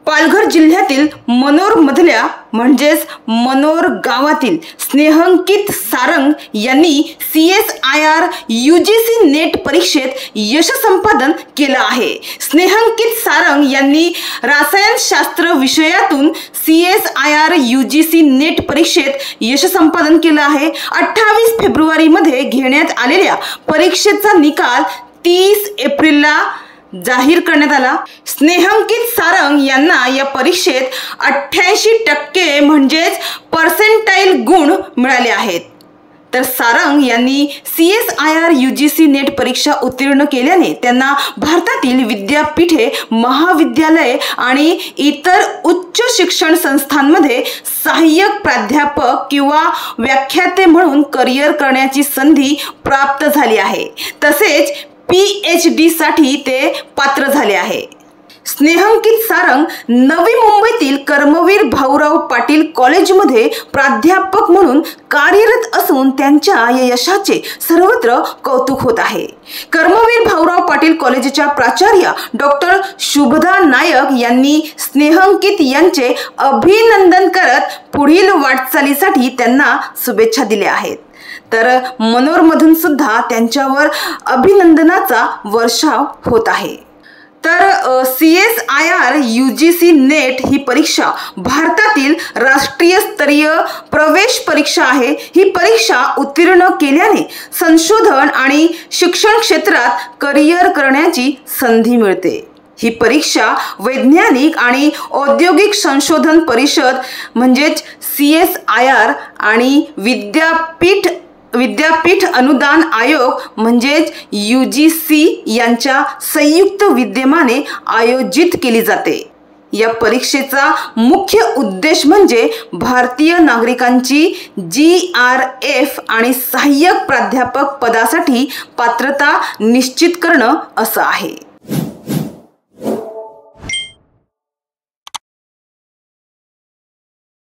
पालघर जिल्ह्यातील मनोर मधल्या म्हणजेच मनोर गावातील स्नेहंकित सारंग यांनी CSIR UGC नेट परीक्षेत यश संपादन केलं आहे। स्नेहंकित सारंग यांनी रसायनशास्त्र विषयातून CSIR UGC नेट परीक्षेत यश संपादन केलं आहे। 28 फेब्रुवारी मध्ये घेण्यात आलेल्या परीक्षेचा निकाल 30 एप्रिलला जाहीर करण्यात आला। स्नेहंकित सारंग यांना या परीक्षेत 88% म्हणजेच पर्सेंटाइल गुण मिळाले आहेत। तर सारंग यांनी CSIR UGC नेट परीक्षा उत्तीर्ण केल्याने त्यांना भारतातील विद्यापीठे, महाविद्यालये आणि इतर उच्च शिक्षण संस्थांमध्ये सहाय्यक प्राध्यापक किंवा व्याख्याते म्हणून करिअर करण्याची संधी प्राप्त झाली आहे। तसेच PhD साठी ते पात्र झाले आहे। स्नेहंकित सारंग नवी मुंबईतील कर्मवीर भाऊराव पाटील कॉलेजमध्ये प्राध्यापक म्हणून कार्यरत असून त्यांच्या या यशाचे सर्वत्र कौतुक होत आहे। कर्मवीर भाऊराव पाटील कॉलेजच्या प्राचार्य डॉक्टर शुभदा नायक यांनी स्नेहंकित यांचे अभिनंदन करत पुढील वाटचालीसाठी त्यांना शुभेच्छा दिल्या आहेत। तर मनोरमधून सुद्धा त्यांच्यावर अभिनंदनाचा वर्षाव होत आहे। तर CSIR UGC नेट ही परीक्षा भारतातील राष्ट्रीय स्तरीय प्रवेश परीक्षा आहे। ही परीक्षा उत्तीर्ण केल्याने संशोधन आणि शिक्षण क्षेत्रात करिअर करण्याची संधी मिळते। ही परीक्षा वैज्ञानिक आणि औद्योगिक संशोधन परिषद म्हणजेच CSIR आणि विद्यापीठ अनुदान आयोग म्हणजेच UGC यांच्या संयुक्त विद्यमाने आयोजित केली जाते। या परीक्षेचा मुख्य उद्देश म्हणजे भारतीय नागरिकांची GRF आणि सहाय्यक प्राध्यापक पदासाठी पात्रता निश्चित करणं असं आहे।